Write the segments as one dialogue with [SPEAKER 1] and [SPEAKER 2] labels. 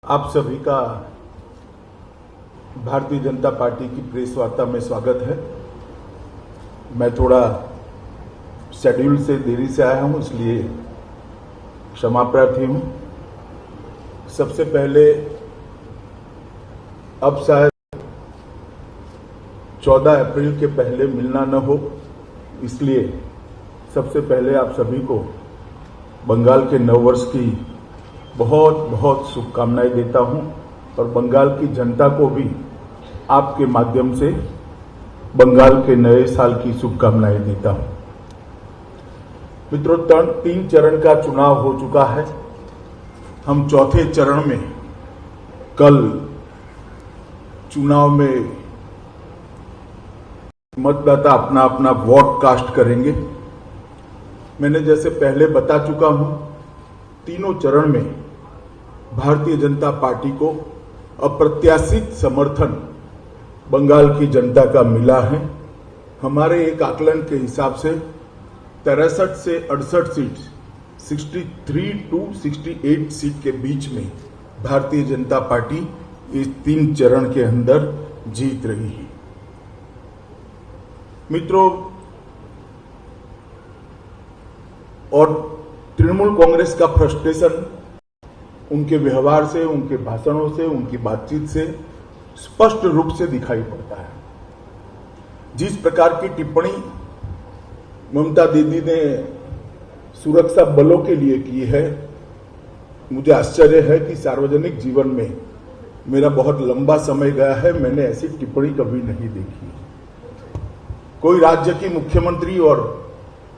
[SPEAKER 1] आप सभी का भारतीय जनता पार्टी की प्रेस वार्ता में स्वागत है। मैं थोड़ा शेड्यूल से देरी से आया हूं, इसलिए क्षमा प्रार्थी हूं। सबसे पहले अब शायद 14 अप्रैल के पहले मिलना न हो, इसलिए सबसे पहले आप सभी को बंगाल के नववर्ष की बहुत बहुत शुभकामनाएं देता हूं और बंगाल की जनता को भी आपके माध्यम से बंगाल के नए साल की शुभकामनाएं देता हूं। मित्रों, 3 चरण का चुनाव हो चुका है। हम चौथे चरण में कल चुनाव में मतदाता अपना अपना वोट कास्ट करेंगे। मैंने जैसे पहले बता चुका हूं, तीनों चरण में भारतीय जनता पार्टी को अप्रत्याशित समर्थन बंगाल की जनता का मिला है। हमारे एक आकलन के हिसाब से 63 से 68 सीट, 63 to 68 सीट के बीच में भारतीय जनता पार्टी इस 3 चरण के अंदर जीत रही है। मित्रों, और तृणमूल कांग्रेस का फ्रस्ट्रेशन उनके व्यवहार से, उनके भाषणों से, उनकी बातचीत से स्पष्ट रूप से दिखाई पड़ता है। जिस प्रकार की टिप्पणी ममता दीदी ने सुरक्षा बलों के लिए की है, मुझे आश्चर्य है कि सार्वजनिक जीवन में मेरा बहुत लंबा समय गया है, मैंने ऐसी टिप्पणी कभी नहीं देखी। कोई राज्य की मुख्यमंत्री और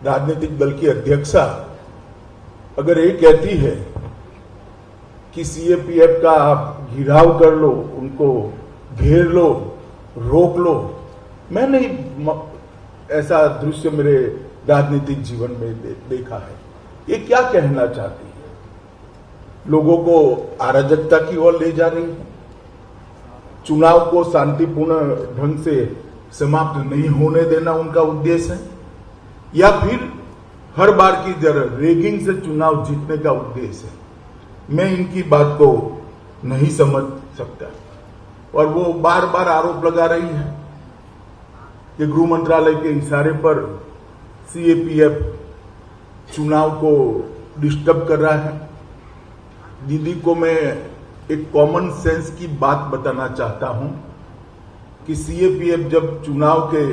[SPEAKER 1] राजनीतिक दल की अध्यक्षा अगर ये कहती है कि सीएपीएफ का आप घिराव कर लो, उनको घेर लो, रोक लो, मैं नहीं ऐसा दृश्य मेरे राजनीतिक जीवन में देखा है। ये क्या कहना चाहती है? लोगों को अराजकता की ओर ले जा रही है, चुनाव को शांतिपूर्ण ढंग से समाप्त नहीं होने देना उनका उद्देश्य है, या फिर हर बार की तरह रेगिंग से चुनाव जीतने का उद्देश्य है? मैं इनकी बात को नहीं समझ सकता। और वो बार बार आरोप लगा रही है कि गृह मंत्रालय के इशारे पर सीएपीएफ चुनाव को डिस्टर्ब कर रहा है। दीदी को मैं एक कॉमन सेंस की बात बताना चाहता हूं कि सीएपीएफ जब चुनाव के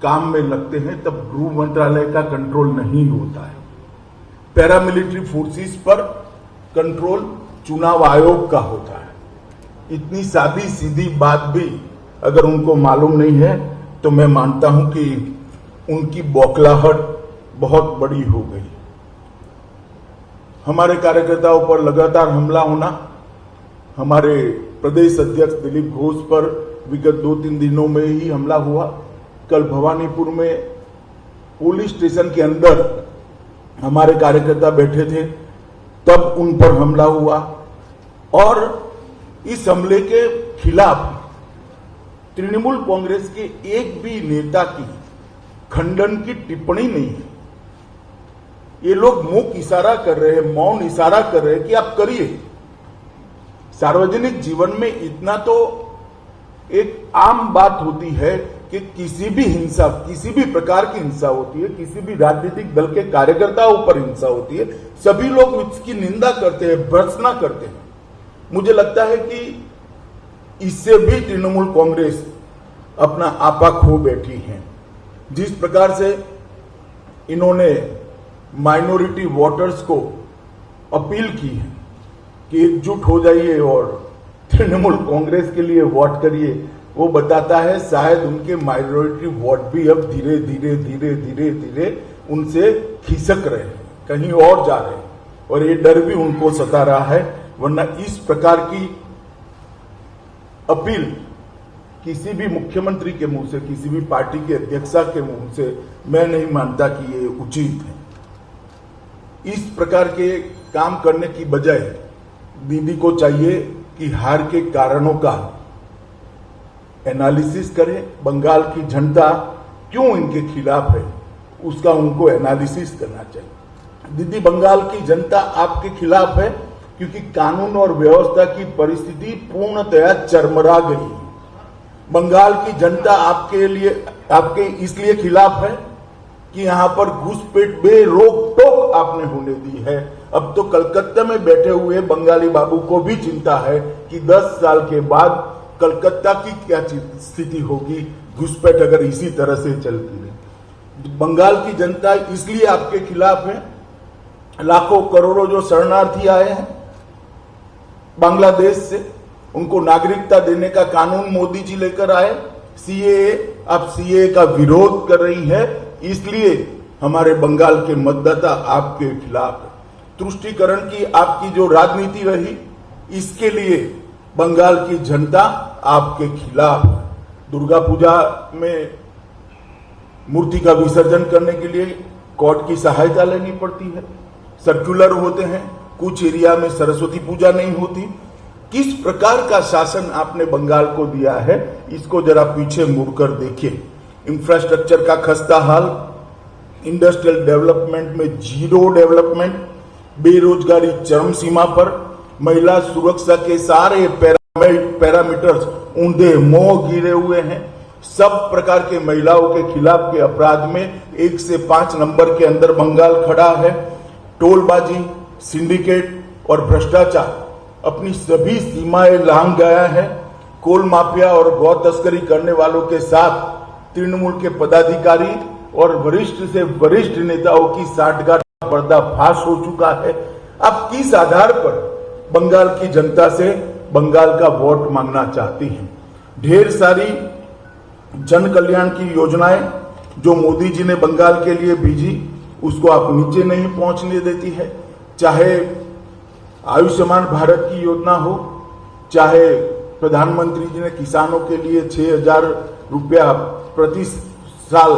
[SPEAKER 1] काम में लगते हैं तब गृह मंत्रालय का कंट्रोल नहीं होता है। पैरामिलिट्री फोर्सेस पर कंट्रोल चुनाव आयोग का होता है। इतनी सादी सीधी बात भी अगर उनको मालूम नहीं है तो मैं मानता हूं कि उनकी बौखलाहट बहुत बड़ी हो गई। हमारे कार्यकर्ताओं पर लगातार हमला होना, हमारे प्रदेश अध्यक्ष दिलीप घोष पर विगत 2-3 दिनों में ही हमला हुआ। कल भवानीपुर में पुलिस स्टेशन के अंदर हमारे कार्यकर्ता बैठे थे, तब उन पर हमला हुआ। और इस हमले के खिलाफ तृणमूल कांग्रेस के एक भी नेता की खंडन की टिप्पणी नहीं है। ये लोग मुख इशारा कर रहे हैं, मौन इशारा कर रहे हैं कि आप करिए। सार्वजनिक जीवन में इतना तो एक आम बात होती है कि किसी भी हिंसा, किसी भी प्रकार की हिंसा होती है, किसी भी राजनीतिक दल के कार्यकर्ताओं पर हिंसा होती है, सभी लोग इसकी निंदा करते हैं, भर्त्सना करते हैं। मुझे लगता है कि इससे भी तृणमूल कांग्रेस अपना आपा खो बैठी है। जिस प्रकार से इन्होंने माइनॉरिटी वोटर्स को अपील की है कि एकजुट हो जाइए और तृणमूल कांग्रेस के लिए वोट करिए, वो बताता है शायद उनके माइनॉरिटी वोट भी अब धीरे धीरे धीरे धीरे धीरे उनसे खिसक रहे हैं, कहीं और जा रहे हैं, और ये डर भी उनको सता रहा है। वरना इस प्रकार की अपील किसी भी मुख्यमंत्री के मुंह से, किसी भी पार्टी के अध्यक्षा के मुंह से मैं नहीं मानता कि ये उचित है। इस प्रकार के काम करने की बजाय दीदी को चाहिए कि हार के कारणों का एनालिसिस करें। बंगाल की जनता क्यों इनके खिलाफ है, उसका उनको एनालिसिस करना चाहिए। दीदी, बंगाल की जनता आपके खिलाफ है क्योंकि कानून और व्यवस्था की परिस्थिति पूर्णतया चरमरा गई। बंगाल की जनता आपके इसलिए खिलाफ है कि यहां पर घुसपैठ बेरोक टोक आपने होने दी है। अब तो कलकत्ता में बैठे हुए बंगाली बाबू को भी चिंता है कि 10 साल के बाद कलकत्ता की क्या स्थिति होगी, घुसपैठ अगर इसी तरह से चलती रही। बंगाल की जनता इसलिए आपके खिलाफ है। लाखों करोड़ों जो शरणार्थी आए हैं बांग्लादेश से, उनको नागरिकता देने का कानून मोदी जी लेकर आए। सीएए, आप सीएए का विरोध कर रही है, इसलिए हमारे बंगाल के मतदाता आपके खिलाफ है। तुष्टीकरण की आपकी जो राजनीति रही, इसके लिए बंगाल की जनता आपके खिलाफ है। दुर्गा पूजा में मूर्ति का विसर्जन करने के लिए कोर्ट की सहायता लेनी पड़ती है, सर्कुलर होते हैं, कुछ एरिया में सरस्वती पूजा नहीं होती। किस प्रकार का शासन आपने बंगाल को दिया है, इसको जरा पीछे मुड़कर देखिए। इंफ्रास्ट्रक्चर का खस्ता हाल, इंडस्ट्रियल डेवलपमेंट में जीरो डेवलपमेंट, बेरोजगारी चरम सीमा पर, महिला सुरक्षा के सारे पैरामीटर्स ऊंधे मोह गिरे हुए हैं। सब प्रकार के महिलाओं के खिलाफ के अपराध में 1 से 5 नंबर के अंदर बंगाल खड़ा है। टोलबाजी, सिंडिकेट और भ्रष्टाचार अपनी सभी सीमाएं लांघ गया है। कोल माफिया और गौ तस्करी करने वालों के साथ तृणमूल के पदाधिकारी और वरिष्ठ से वरिष्ठ नेताओं की साठगांठ पर्दाफाश हो चुका है। अब किस आधार पर बंगाल की जनता से बंगाल का वोट मांगना चाहती हैं? ढेर सारी जन कल्याण की योजनाएं जो मोदी जी ने बंगाल के लिए भेजी, उसको आप नीचे नहीं पहुंचने देती है। चाहे आयुष्मान भारत की योजना हो, चाहे प्रधानमंत्री जी ने किसानों के लिए 6,000 रुपया प्रति साल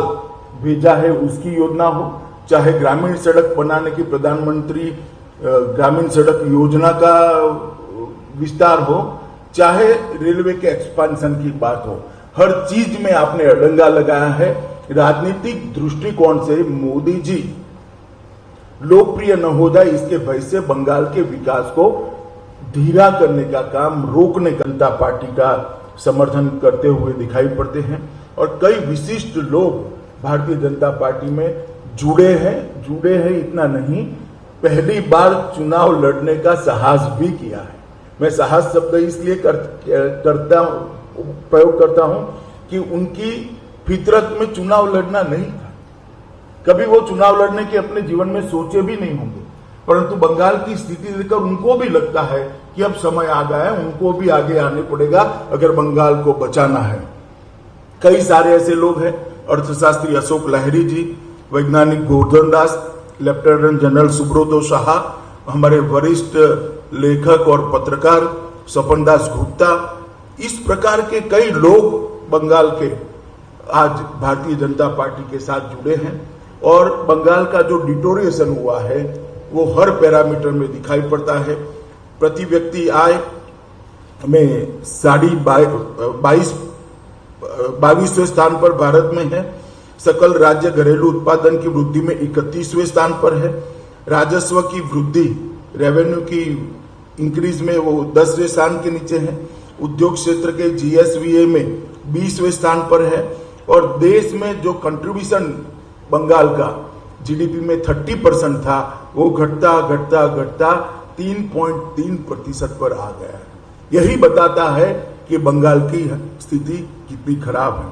[SPEAKER 1] भेजा है, उसकी योजना हो, चाहे ग्रामीण सड़क बनाने की प्रधानमंत्री ग्रामीण सड़क योजना का विस्तार हो, चाहे रेलवे के एक्सपांशन की बात हो, हर चीज में आपने अड़ंगा लगाया है। राजनीतिक दृष्टिकोण से मोदी जी लोकप्रिय न हो जाए, इसके भय से बंगाल के विकास को धीरा करने का काम, रोकने जनता पार्टी का समर्थन करते हुए दिखाई पड़ते हैं। और कई विशिष्ट लोग भारतीय जनता पार्टी में जुड़े हैं, इतना नहीं, पहली बार चुनाव लड़ने का साहस भी किया है। मैं साहस शब्द इसलिए प्रयोग करता हूं कि उनकी फितरत में चुनाव लड़ना नहीं था। कभी वो चुनाव लड़ने के अपने जीवन में सोचे भी नहीं होंगे, परंतु बंगाल की स्थिति देखकर उनको भी लगता है कि अब समय आ गया है, उनको भी आगे आने पड़ेगा अगर बंगाल को बचाना है। कई सारे ऐसे लोग हैं, अर्थशास्त्री अशोक लाहिड़ी जी, वैज्ञानिक गोवर्धन दास, लेफ्टिनेंट जनरल सुब्रतो शाह, हमारे वरिष्ठ लेखक और पत्रकार स्वपन दास गुप्ता, इस प्रकार के कई लोग बंगाल के आज भारतीय जनता पार्टी के साथ जुड़े हैं। और बंगाल का जो डिटोरिएशन हुआ है वो हर पैरामीटर में दिखाई पड़ता है। प्रति व्यक्ति आय में 22वें स्थान पर भारत में है। सकल राज्य घरेलू उत्पादन की वृद्धि में 31वें स्थान पर है। राजस्व की वृद्धि, रेवेन्यू की इंक्रीज में वो 10वें स्थान के नीचे है। उद्योग क्षेत्र के जीएसवीए में 20वें स्थान पर है। और देश में जो कंट्रीब्यूशन बंगाल का जीडीपी में 30% था, वो घटता घटता घटता 3.3% पर आ गया है। यही बताता है कि बंगाल की स्थिति कितनी खराब है।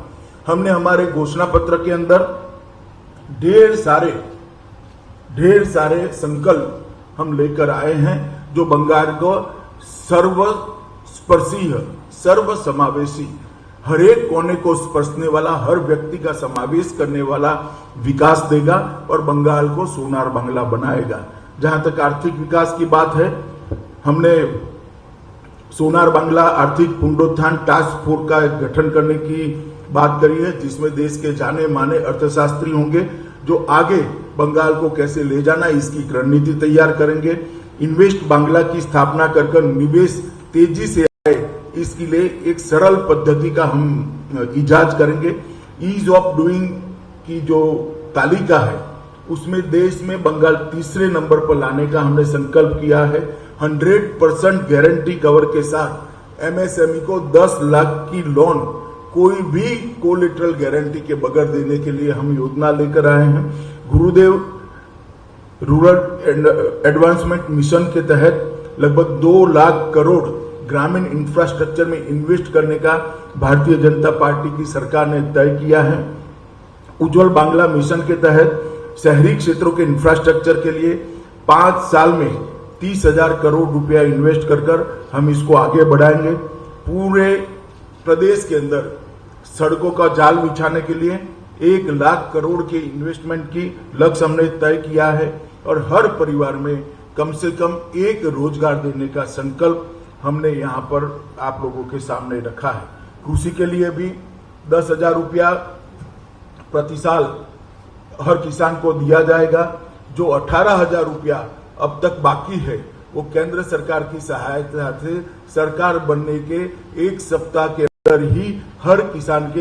[SPEAKER 1] हमने हमारे घोषणा पत्र के अंदर ढेर सारे संकल्प हम लेकर आए हैं जो बंगाल को सर्वस्पर्शी, सर्वसमावेशी, हर एक कोने को स्पर्शने वाला, हर व्यक्ति का समावेश करने वाला विकास देगा और बंगाल को सोनार बांग्ला बनाएगा। जहां तक आर्थिक विकास की बात है, हमने सोनार बांग्ला आर्थिक पुनरुत्थान टास्क फोर्स का गठन करने की बात करी है, जिसमें देश के जाने माने अर्थशास्त्री होंगे जो आगे बंगाल को कैसे ले जाना इसकी रणनीति तैयार करेंगे। इन्वेस्ट बांग्ला की स्थापना कर निवेश तेजी से आए, इसके लिए एक सरल पद्धति का हम इजाद करेंगे। ईज ऑफ डूइंग की जो तालिका है उसमें देश में बंगाल 3रे नंबर पर लाने का हमने संकल्प किया है। 100% गारंटी कवर के साथ एमएसएमई को 10 लाख की लोन कोई भी कोलेटरल गारंटी के बगैर देने के लिए हम योजना लेकर आए हैं। गुरुदेव रूरल एडवांसमेंट मिशन के तहत लगभग 2 लाख करोड़ ग्रामीण इंफ्रास्ट्रक्चर में इन्वेस्ट करने का भारतीय जनता पार्टी की सरकार ने तय किया है। उज्जवल बांग्ला मिशन के तहत शहरी क्षेत्रों के इंफ्रास्ट्रक्चर के लिए 5 साल में 30,000 करोड़ रुपया इन्वेस्ट कर हम इसको आगे बढ़ाएंगे। पूरे प्रदेश के अंदर सड़कों का जाल बिछाने के लिए 1 लाख करोड़ के इन्वेस्टमेंट की लक्ष्य हमने तय किया है और हर परिवार में कम से कम एक रोजगार देने का संकल्प हमने यहाँ पर आप लोगों के सामने रखा है। कृषि के लिए भी 10,000 रुपया प्रति साल हर किसान को दिया जाएगा। जो 18,000 रुपया अब तक बाकी है वो केंद्र सरकार की सहायता से सरकार बनने के 1 सप्ताह के अंदर ही हर किसान के